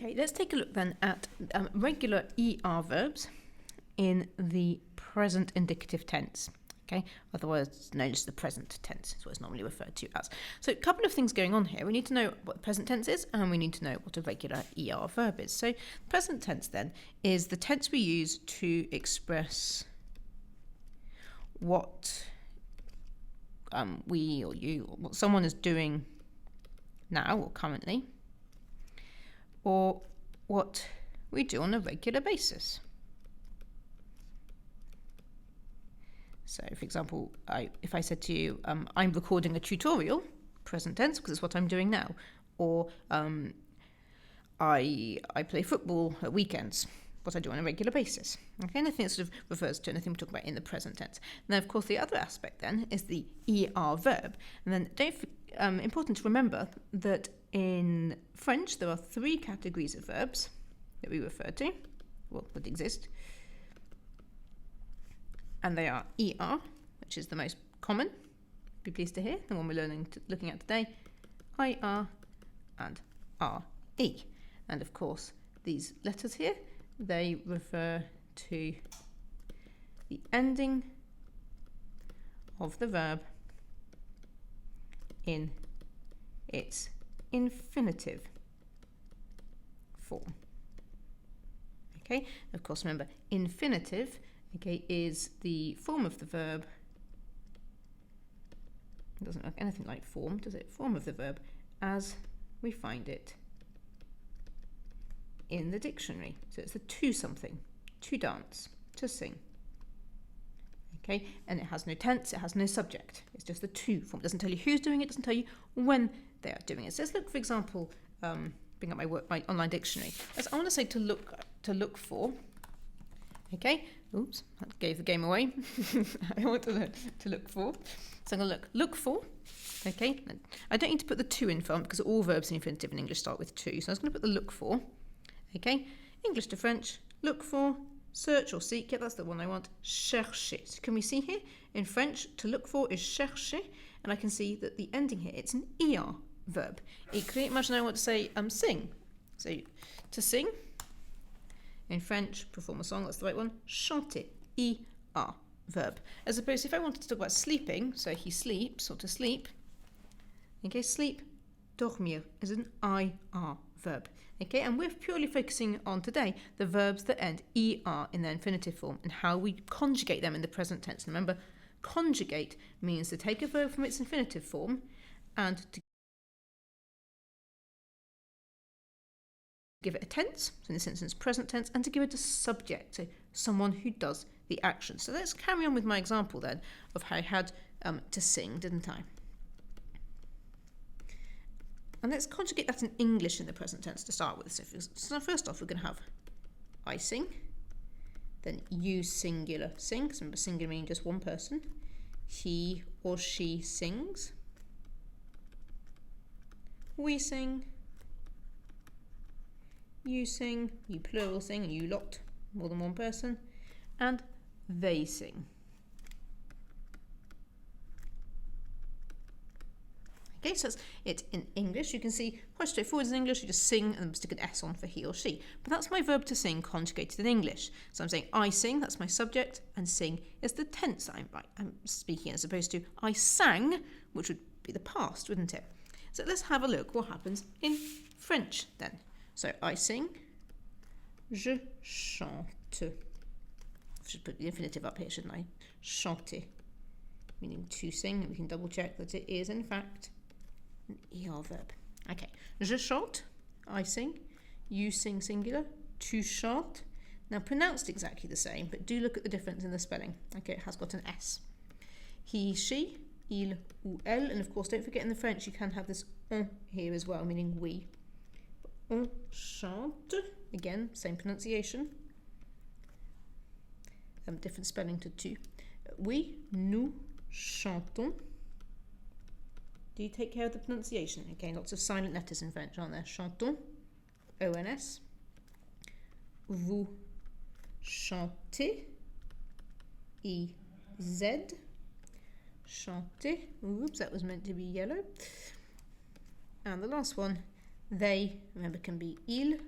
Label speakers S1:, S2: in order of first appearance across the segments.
S1: Okay, let's take a look then at regular ER verbs in the present indicative tense. Okay, otherwise known as the present tense is what it's normally referred to as. So a couple of things going on here. We need to know what the present tense is, and we need to know what a regular ER verb is. So present tense then is the tense we use to express what we or you or what someone is doing now or currently, or what we do on a regular basis. So, for example, if I said to you, I'm recording a tutorial, present tense, because it's what I'm doing now, or I play football at weekends, what I do on a regular basis. Okay, anything that sort of refers to anything we talk about in the present tense. And then, of course, the other aspect then is the ER verb. And then important to remember that in French there are 3 categories of verbs that we refer to, well, that exist. And they are ER, which is the most common, be pleased to hear, the one we're looking at today, IR and RE. And of course, these letters here, they refer to the ending of the verb in its infinitive form. Okay, of course, remember, infinitive is the form of the verb. It doesn't look anything like form, does it? Form of the verb as we find it in the dictionary. So it's the to something, to dance, to sing. Okay, and it has no tense, it has no subject. It's just the to form. It doesn't tell you who's doing it, it doesn't tell you when they are doing it. So let's look, for example, bring up my online dictionary. I want to say to look for. Okay, oops, that gave the game away. I want to look for. So I'm going to look for. Okay, I don't need to put the to in front because all verbs in infinitive in English start with to. So I was going to put the look for. Okay, English to French, look for, search or seek. Yeah, that's the one I want. Chercher. So can we see here in French, to look for is chercher, and I can see that the ending here, it's an ER verb. Equally, imagine I want to say sing. So to sing. In French, perform a song, that's the right one. Chanter, ER verb. As opposed to if I wanted to talk about sleeping, so he sleeps, or to sleep. Okay, sleep, dormir is an IR verb. Okay, and we're purely focusing on today the verbs that end ER in their infinitive form and how we conjugate them in the present tense. And remember, conjugate means to take a verb from its infinitive form and to give it a tense, so in this instance present tense, and to give it a subject, so someone who does the action. So let's carry on with my example then of how I had to sing, didn't I? And let's conjugate that in English in the present tense to start with. So first off, we're going to have I sing, then you singular sing, because remember singular meaning just one person. He or she sings. We sing. You sing, you plural sing, you lot, more than one person, and they sing. Okay, so it's in English. You can see quite straightforward in English. You just sing and stick an S on for he or she. But that's my verb to sing conjugated in English. So I'm saying I sing, that's my subject, and sing is the tense I'm speaking, as opposed to I sang, which would be the past, wouldn't it? So let's have a look what happens in French then. So I sing, je chante. I should put the infinitive up here, shouldn't I? Chanter, meaning to sing, and we can double check that it is in fact an ER verb. Okay, je chante, I sing, you sing singular, tu chantes. Now pronounced exactly the same, but do look at the difference in the spelling. Okay, it has got an S. He, she, il ou elle, and of course don't forget in the French you can have this on here as well, meaning we. On chante, again, same pronunciation, different spelling to tu. Oui, nous chantons. Do you take care of the pronunciation? Okay, lots of silent letters in French, aren't there? Chantons, O-N-S. Vous chantez, I-Z. Chantez, oops, that was meant to be yellow. And the last one, they, remember, can be il,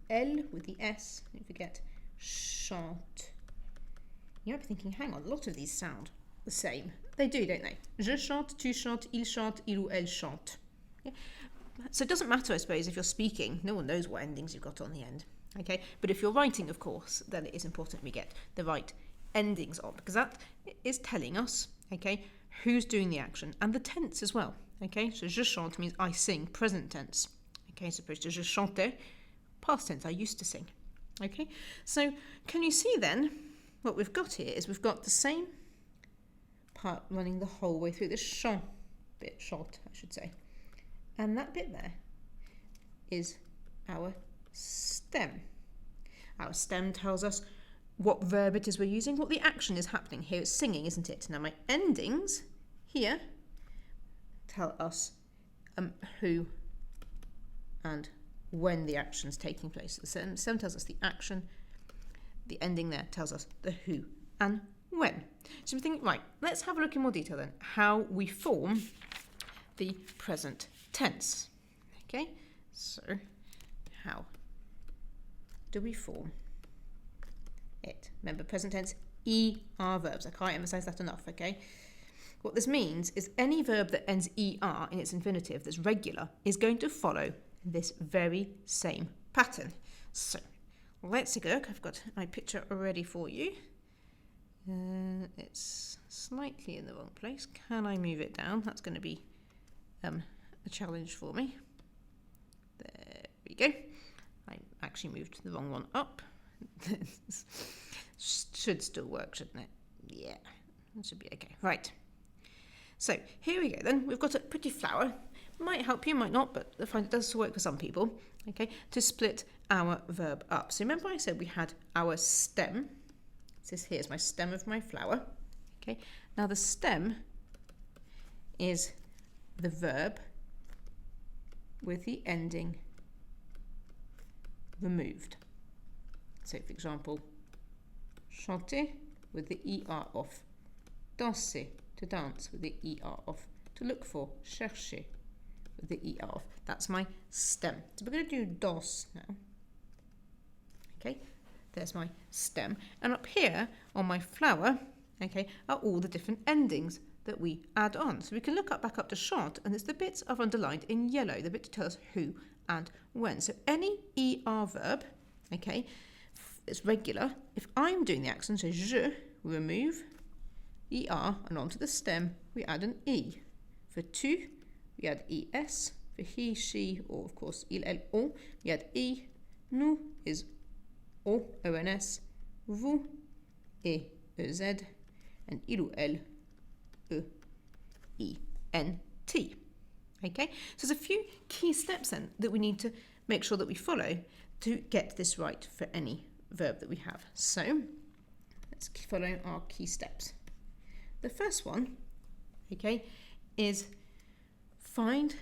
S1: L with the S. Don't forget chante. You might be thinking, hang on, a lot of these sound the same. They do, don't they? Je chante, tu chantes, il chante, il ou elle chante. Okay? So it doesn't matter, I suppose, if you're speaking. No one knows what endings you've got on the end. Okay, but if you're writing, of course, then it is important we get the right endings on, because that is telling us, okay, who's doing the action and the tense as well. Okay, so je chante means I sing, present tense. Okay, as opposed to je chantais, past tense, I used to sing. Okay, so can you see then what we've got here is we've got the same part running the whole way through, the chant bit, chante, I should say. And that bit there is our stem. Our stem tells us what verb it is we're using, what the action is happening. Here it's singing, isn't it? Now my endings here tell us who and when the action's taking place. The stem tells us the action, the ending there tells us the who and when. So we think, right, let's have a look in more detail then, how we form the present tense. Okay, so how do we form it? Remember, present tense, ER verbs. I can't emphasize that enough, okay? What this means is any verb that ends ER in its infinitive that's regular is going to follow this very same pattern. So let's take a look. I've got my picture ready for you. It's slightly in the wrong place. Can I move it down? That's going to be a challenge for me. There we go. I actually moved the wrong one up. Should still work, shouldn't it? Yeah, that should be okay. Right. So here we go then. We've got a pretty flower. Might help you, might not, but I find it does work for some people. Okay, to split our verb up. So remember I said we had our stem. This here is my stem of my flower. Okay, now the stem is the verb with the ending removed. So for example, chanter with the ER off, danser, to dance with the ER off, to look for, chercher with the ER off. That's my stem. So we're going to do danse now. Okay, there's my stem. And up here on my flower, okay, are all the different endings that we add on. So we can look back up to chante, and it's the bits I've underlined in yellow, the bit to tell us who and when. So any ER verb, okay, it's regular. If I'm doing the accent, so je, remove ER, and onto the stem we add an E. For tu, we add ES. For he, she, or of course il, elle, on, we add E. Nous is O, ONS. Vous, E, EZ. And il ou elle, E-E-N-T. Okay, so there's a few key steps then that we need to make sure that we follow to get this right for any verb that we have. So let's follow our key steps. The first one, okay, is find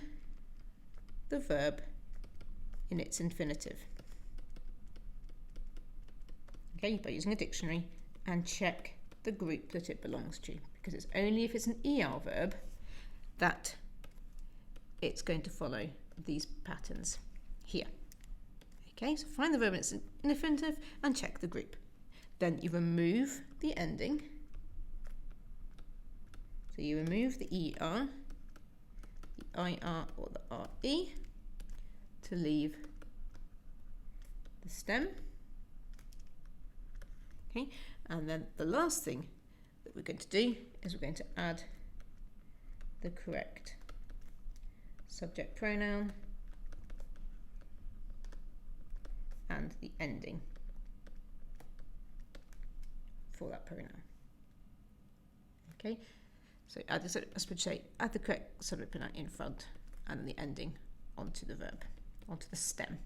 S1: the verb in its infinitive. Okay, by using a dictionary, and check the group that it belongs to, because it's only if it's an ER verb that it's going to follow these patterns here. Okay, so find the verb in its infinitive and check the group. Then you remove the ending. So you remove the ER, the IR or the RE to leave the stem. Okay, and then the last thing that we're going to do is we're going to add the correct subject pronoun and the ending for that pronoun. Okay, so add the, as would say, add the correct subject pronoun in front and the ending onto the verb, onto the stem.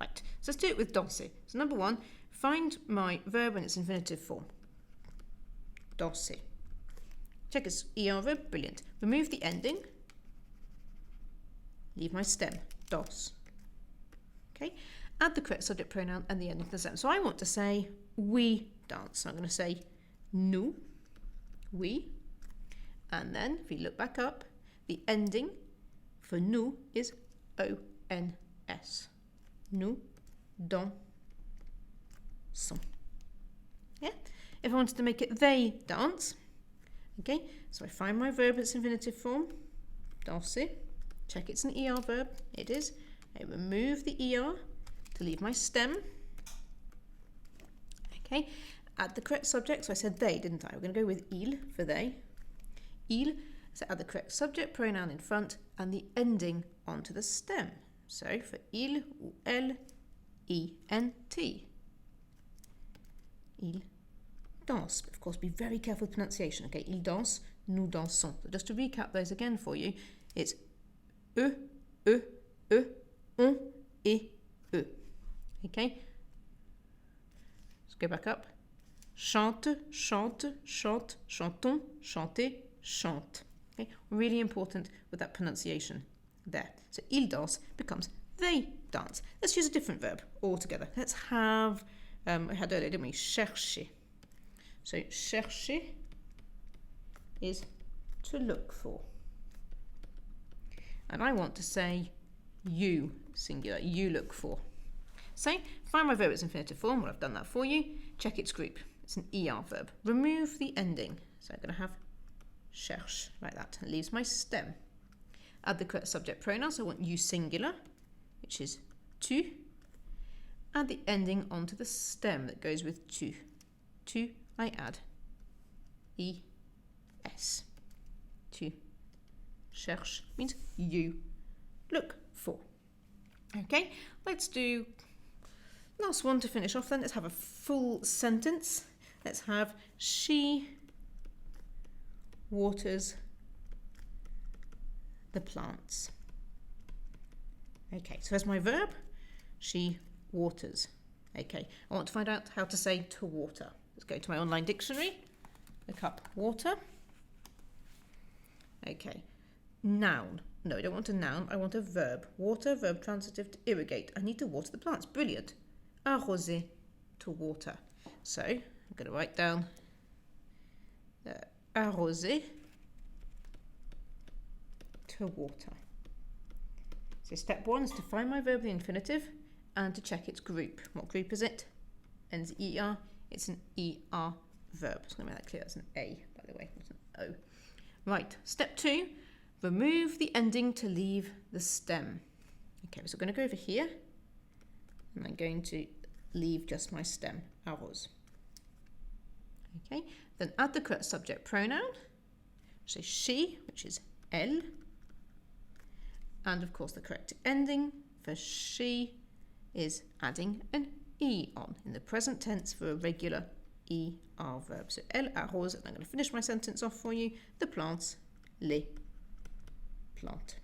S1: Right, so let's do it with danser. So number one, find my verb in its infinitive form. Danser. Check its ER verb, brilliant. Remove the ending. Leave my stem, danse. Okay, add the correct subject pronoun and the ending to the stem. So I want to say we dance. So I'm going to say nous, we. And then if you look back up, the ending for nous is ON. S. Nous dansons. Yeah? If I wanted to make it they dance, okay, so I find my verb, its infinitive form, danser, check it's an ER verb, it is. I remove the ER to leave my stem. Okay, add the correct subject, so I said they, didn't I? We're going to go with il for they. Il, so add the correct subject pronoun in front and the ending onto the stem. So for il ou elle, ENT. Il danse. But of course, be very careful with pronunciation. Okay, il danse, nous dansons. So just to recap those again for you, it's on, et, e. Okay? Let's go back up. Chante, chante, chante, chantons, chanter, chante. Okay? Really important with that pronunciation there. So il danse becomes they dance. Let's use a different verb altogether. Let's have, I had earlier, didn't we? Chercher. So chercher is to look for. And I want to say you, singular, you look for. So find my verb its infinitive form. Well, I've done that for you. Check its group. It's an ER verb. Remove the ending. So I'm going to have cherche, like that. It leaves my stem. Add the correct subject pronoun. So I want you singular, which is tu. Add the ending onto the stem that goes with tu. Tu, I add es. Tu cherche means you look for. Okay, let's do last one to finish off then. Let's have a full sentence. Let's have she waters the plants. Okay, so as my verb, she waters. Okay, I want to find out how to say to water. Let's go to my online dictionary, look up water. Okay, noun. No, I don't want a noun, I want a verb. Water, verb transitive to irrigate. I need to water the plants. Brilliant. Arroser, to water. So I'm going to write down arroser, to water. So step one is to find my verb, the infinitive, and to check its group. What group is it? Ends ER. It's an ER verb. So I'm going to make that clear. That's an A, by the way, not an O. Right, step two, remove the ending to leave the stem. Okay, so I'm going to go over here, and I'm going to leave just my stem, arrose. Okay, then add the correct subject pronoun. So she, which is elle. And of course the correct ending for she is adding an E on in the present tense for a regular ER verb. So elle arrose, and I'm going to finish my sentence off for you. The plants, les plantes.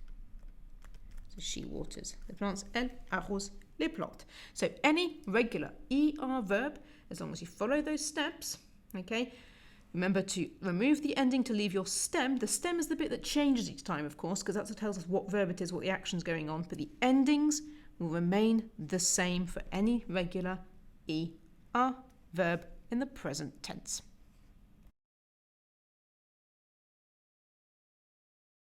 S1: So she waters the plants, elle arrose les plantes. So any regular ER verb, as long as you follow those steps, okay, remember to remove the ending to leave your stem. The stem is the bit that changes each time, of course, because that's what tells us what verb it is, what the action's going on. But the endings will remain the same for any regular ER verb in the present tense.